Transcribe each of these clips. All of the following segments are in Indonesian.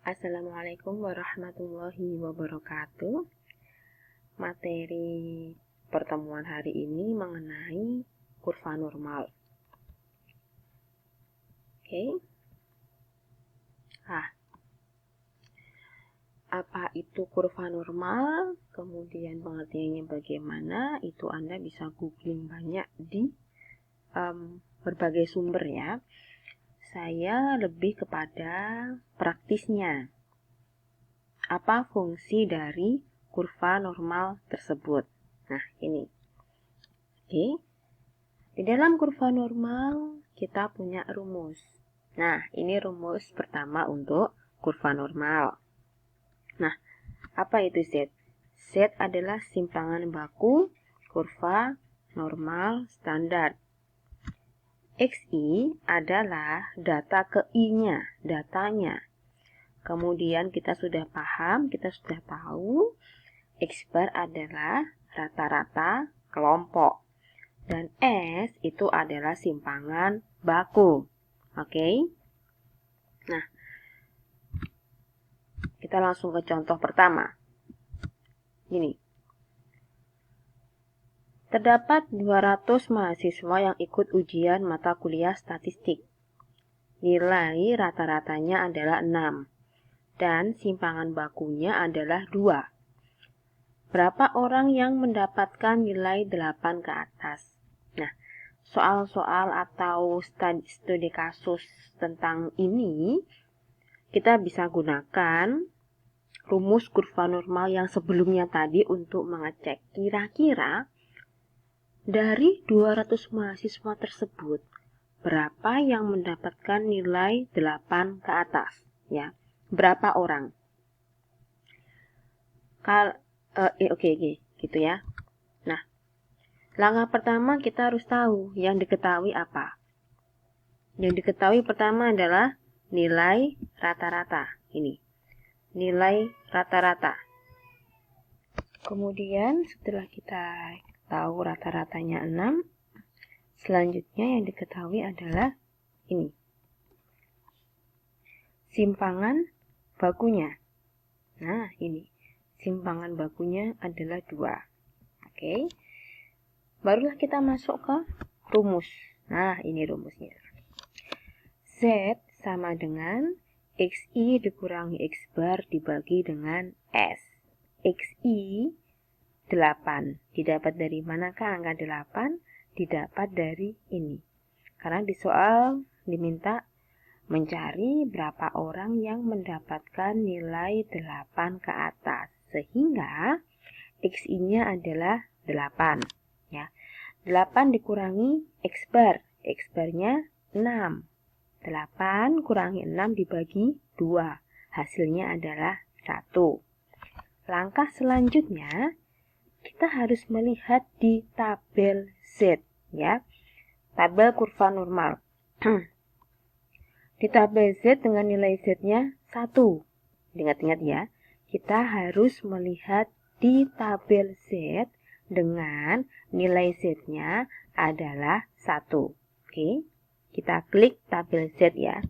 Assalamualaikum warahmatullahi wabarakatuh. Materi pertemuan hari ini mengenai kurva normal. Oke. Apa itu kurva normal? Kemudian pengertiannya bagaimana? Itu Anda bisa googling banyak di berbagai sumber ya. Saya lebih kepada praktisnya. Apa fungsi dari kurva normal tersebut? Nah, ini. Oke. Di dalam kurva normal, kita punya rumus. Nah, ini rumus pertama untuk kurva normal. Nah, apa itu Z? Z adalah simpangan baku kurva normal standar. XI adalah data ke I-nya, datanya. Kemudian kita sudah paham, kita sudah tahu X bar adalah rata-rata kelompok. Dan S itu adalah simpangan baku. Oke? Nah, kita langsung ke contoh pertama. Ini. Terdapat 200 mahasiswa yang ikut ujian mata kuliah statistik. Nilai rata-ratanya adalah 6. Dan simpangan bakunya adalah 2. Berapa orang yang mendapatkan nilai 8 ke atas? Nah, soal-soal atau studi kasus tentang ini, kita bisa gunakan rumus kurva normal yang sebelumnya tadi untuk mengecek kira-kira dari 200 mahasiswa tersebut, berapa yang mendapatkan nilai 8 ke atas? Ya, berapa orang? Oke, gitu ya. Nah, langkah pertama kita harus tahu yang diketahui apa. Yang diketahui pertama adalah nilai rata-rata. Ini, nilai rata-rata. Kemudian setelah kita tahu rata-ratanya 6, selanjutnya yang diketahui adalah ini, simpangan bakunya. Nah, ini, simpangan bakunya adalah 2. Oke. Barulah kita masuk ke rumus. Nah, ini rumusnya. Z sama dengan XI dikurangi X bar dibagi dengan S. XI 8. Didapat dari manakah angka 8? Didapat dari ini. Karena di soal diminta mencari berapa orang yang mendapatkan nilai 8 ke atas. Sehingga XI-nya adalah 8. Ya. 8 dikurangi X bar. X barnya 6. 8 kurangi 6 dibagi 2. Hasilnya adalah 1. Langkah selanjutnya, kita harus melihat di tabel Z, ya. Tabel kurva normal. Di tabel Z dengan nilai Z-nya 1. Ingat-ingat ya, kita harus melihat di tabel Z dengan nilai Z-nya adalah 1. Oke, kita klik tabel Z ya.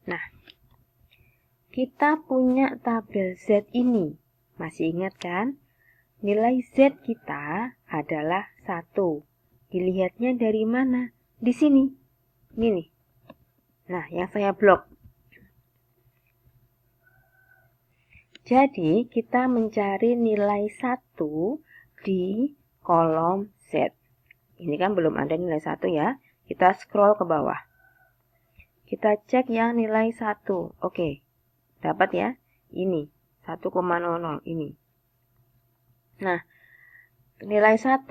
Nah, kita punya tabel Z ini. Masih ingat kan? Nilai Z kita adalah 1. Dilihatnya dari mana? Di sini. Ini nih. Nah, yang saya blok. Jadi, kita mencari nilai 1 di kolom Z. Ini kan belum ada nilai 1 ya. Kita scroll ke bawah. Kita cek yang nilai 1. Oke. Dapat ya? Ini. 1,00 ini. Nah, nilai 1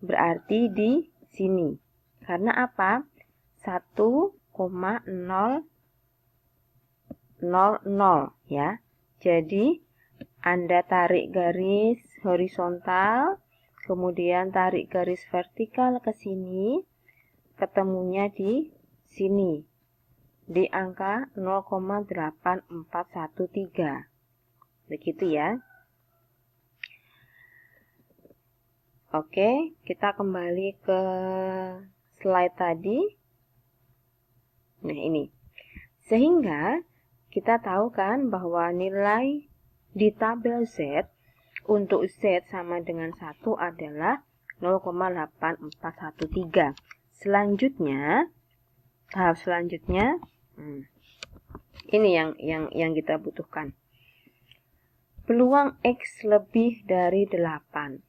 berarti di sini. Karena apa? 1,000 ya. Jadi, Anda tarik garis horizontal, kemudian tarik garis vertikal ke sini, ketemunya di sini. Di angka 0,8413. Begitu ya. Oke, kita kembali ke slide tadi. Nah, ini. Sehingga kita tahu kan bahwa nilai di tabel Z untuk Z sama dengan 1 adalah 0,8413. Selanjutnya, tahap selanjutnya, ini yang kita butuhkan. Peluang X lebih dari 8.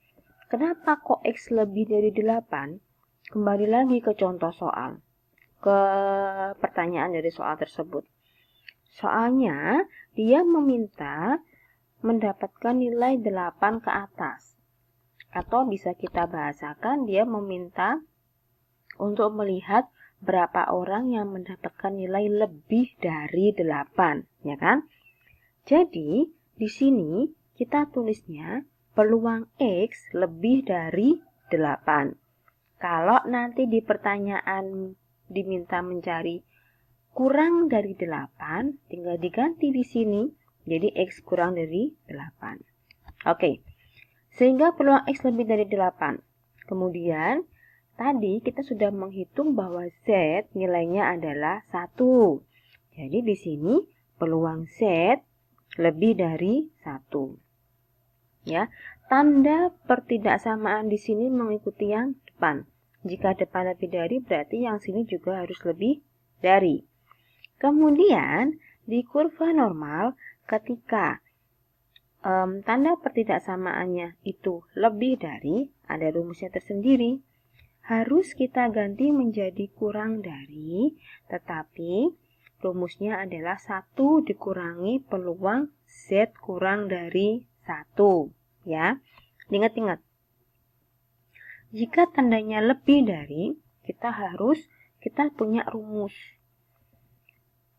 Kenapa kok X lebih dari 8? Kembali lagi ke contoh soal. Ke pertanyaan dari soal tersebut. Soalnya, dia meminta mendapatkan nilai 8 ke atas. Atau bisa kita bahasakan, dia meminta untuk melihat berapa orang yang mendapatkan nilai lebih dari 8, ya kan? Jadi, di sini kita tulisnya peluang X lebih dari 8. Kalau nanti di pertanyaan diminta mencari kurang dari 8, tinggal diganti di sini, jadi X kurang dari 8. Oke, sehingga peluang X lebih dari 8. Kemudian, tadi kita sudah menghitung bahwa Z nilainya adalah 1. Jadi di sini peluang Z lebih dari 1. Ya, tanda pertidaksamaan di sini mengikuti yang depan. Jika depan lebih dari, berarti yang sini juga harus lebih dari. Kemudian, di kurva normal, ketika tanda pertidaksamaannya itu lebih dari, ada rumusnya tersendiri. Harus kita ganti menjadi kurang dari, tetapi rumusnya adalah 1 dikurangi peluang Z kurang dari 1. Ya, ingat-ingat. Jika tandanya lebih dari, kita punya rumus.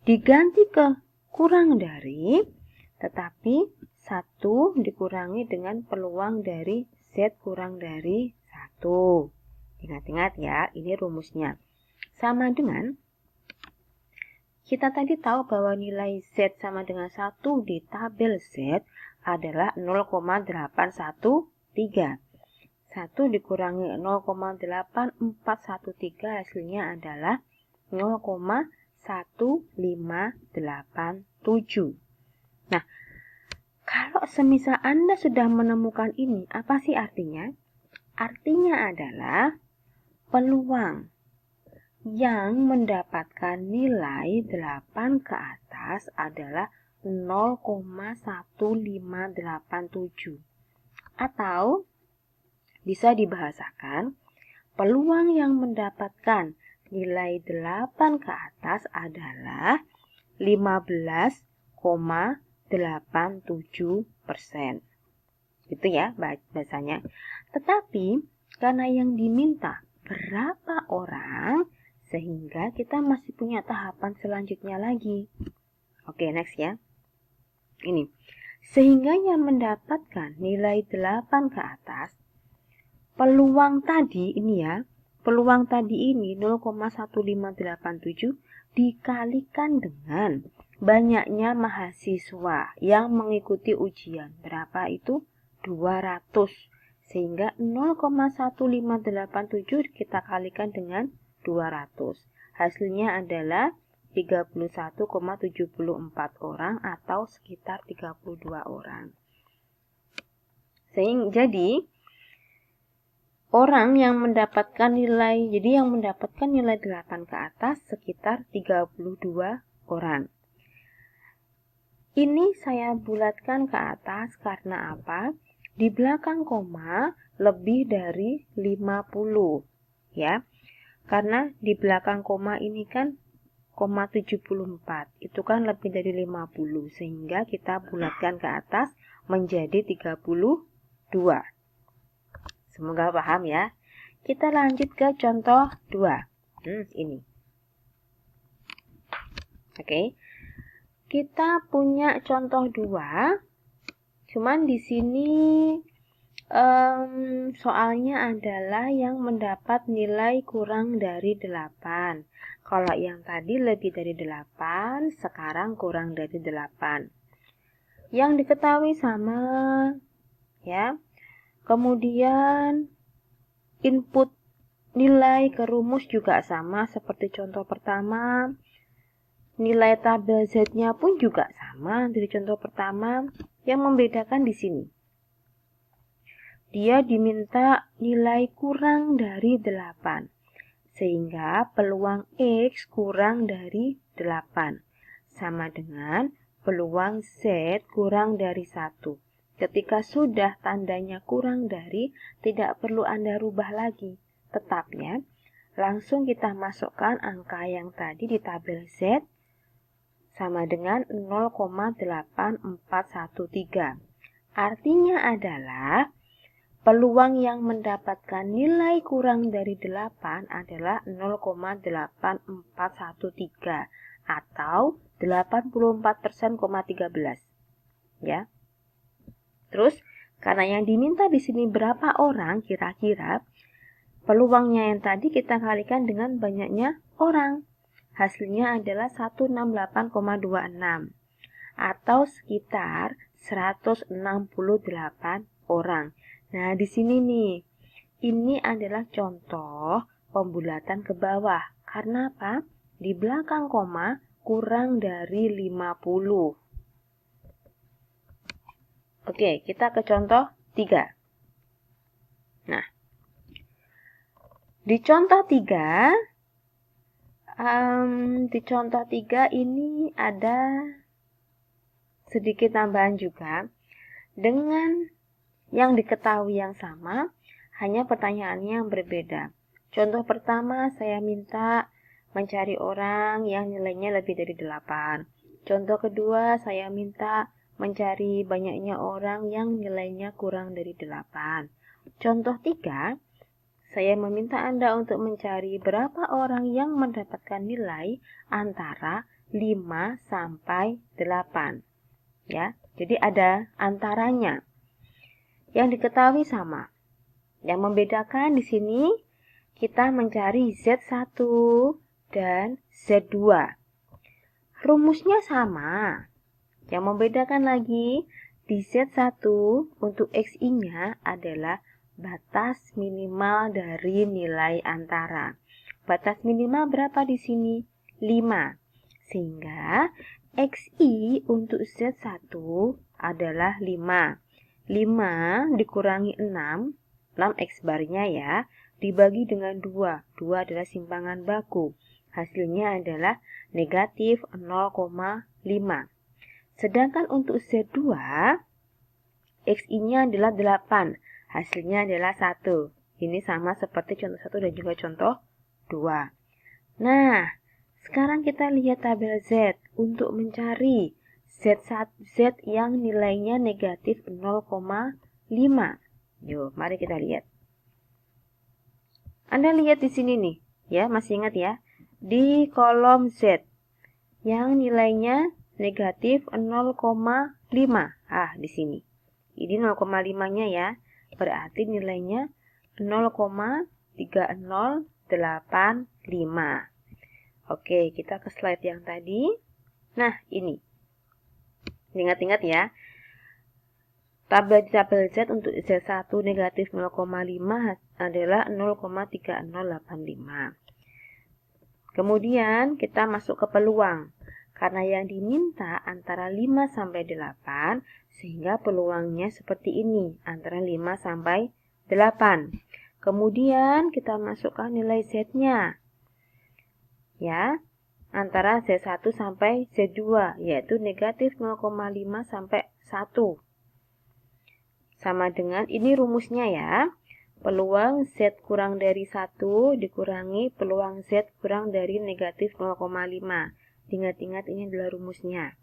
Diganti ke kurang dari, tetapi 1 dikurangi dengan peluang dari Z kurang dari 1. Ingat-ingat ya, ini rumusnya. Sama dengan, kita tadi tahu bahwa nilai Z sama dengan 1 di tabel Z adalah 0,813. 1 dikurangi 0,8413 hasilnya adalah 0,1587. Nah, kalau semisal Anda sudah menemukan ini, apa sih artinya? Artinya adalah peluang yang mendapatkan nilai 8 ke atas adalah 0,1587. Atau bisa dibahasakan, peluang yang mendapatkan nilai 8 ke atas adalah 15,87%. Gitu ya bahasanya. Tetapi karena yang diminta berapa orang, sehingga kita masih punya tahapan selanjutnya lagi. Oke, next ya. Ini. Sehingga yang mendapatkan nilai 8 ke atas, peluang tadi ini 0,1587 dikalikan dengan banyaknya mahasiswa yang mengikuti ujian. Berapa itu? 200. Sehingga 0,1587 kita kalikan dengan 200. Hasilnya adalah 31,74 orang atau sekitar 32 orang. Jadi orang yang mendapatkan nilai 8 ke atas sekitar 32 orang. Ini saya bulatkan ke atas karena apa? Di belakang koma lebih dari 50, ya. Karena di belakang koma ini kan koma 74, itu kan lebih dari 50, sehingga kita bulatkan ke atas menjadi 32. Semoga paham ya. Kita lanjut ke contoh 2. Ini. Oke. Kita punya contoh 2. Cuman di sini soalnya adalah yang mendapat nilai kurang dari 8. Kalau yang tadi lebih dari 8, sekarang kurang dari 8. Yang diketahui sama, ya. Kemudian input nilai ke rumus juga sama seperti contoh pertama. Nilai tabel Z-nya pun juga sama dari contoh pertama. Yang membedakan di sini, dia diminta nilai kurang dari 8. Sehingga peluang X kurang dari 8. Sama dengan peluang Z kurang dari 1. Ketika sudah tandanya kurang dari, tidak perlu Anda rubah lagi. Tetap ya, langsung kita masukkan angka yang tadi di tabel Z sama dengan 0,8413. Artinya adalah peluang yang mendapatkan nilai kurang dari 8 adalah 0,8413 atau 84%,13 ya. Terus karena yang diminta di sini berapa orang kira-kira, peluangnya yang tadi kita kalikan dengan banyaknya orang. Hasilnya adalah 168,26 atau sekitar 168 orang. Nah, di sini nih, ini adalah contoh pembulatan ke bawah. Karena apa? Di belakang koma kurang dari 50. Oke, kita ke contoh 3. Nah, di contoh 3, ini ada sedikit tambahan juga. Dengan yang diketahui yang sama, hanya pertanyaannya yang berbeda. Contoh pertama, saya minta mencari orang yang nilainya lebih dari 8. Contoh kedua, saya minta mencari banyaknya orang yang nilainya kurang dari 8. Contoh 3, saya meminta Anda untuk mencari berapa orang yang mendapatkan nilai antara 5 sampai 8. Ya, jadi ada antaranya. Yang diketahui sama. Yang membedakan di sini kita mencari Z1 dan Z2. Rumusnya sama. Yang membedakan lagi di Z1 untuk XI-nya adalah batas minimal dari nilai antara. Batas minimal berapa di sini? 5. Sehingga XI untuk Z1 adalah 5. 5 dikurangi 6 X barnya ya, dibagi dengan 2. 2 adalah simpangan baku. Hasilnya adalah negatif 0,5. Sedangkan untuk Z2, XI-nya adalah 8. Hasilnya adalah 1. Ini sama seperti contoh 1 dan juga contoh 2. Nah, sekarang kita lihat tabel Z untuk mencari Z yang nilainya negatif 0,5. Yuk, mari kita lihat. Anda lihat di sini nih, ya, masih ingat ya? Di kolom Z yang nilainya negatif 0,5. Di sini. Ini 0,5-nya ya. Berarti nilainya 0,3085. Oke, kita ke slide yang tadi. Nah, ini. Ingat-ingat ya. Tabel Z untuk Z1 negatif 0,5 adalah 0,3085. Kemudian kita masuk ke peluang. Karena yang diminta antara 5 sampai 8, sehingga peluangnya seperti ini, antara 5 sampai 8. Kemudian kita masukkan nilai Z-nya. Ya, antara Z1 sampai Z2, yaitu negatif 0,5 sampai 1. Sama dengan, ini rumusnya ya. Peluang Z kurang dari 1 dikurangi peluang Z kurang dari negatif 0,5. Ingat-ingat ini adalah rumusnya.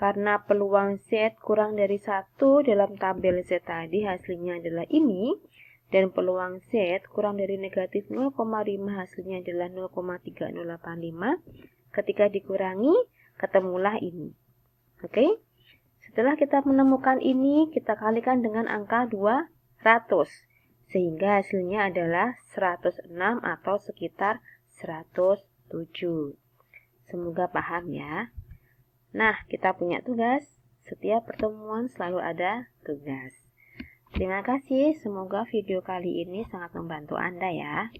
Karena peluang Z kurang dari 1 dalam tabel Z tadi hasilnya adalah ini. Dan peluang Z kurang dari negatif 0,5 hasilnya adalah 0,3085. Ketika dikurangi, ketemulah ini. Oke? Setelah kita menemukan ini, kita kalikan dengan angka 200. Sehingga hasilnya adalah 106 atau sekitar 107. Semoga paham ya. Nah, kita punya tugas. Setiap pertemuan selalu ada tugas. Terima kasih, semoga video kali ini sangat membantu Anda ya.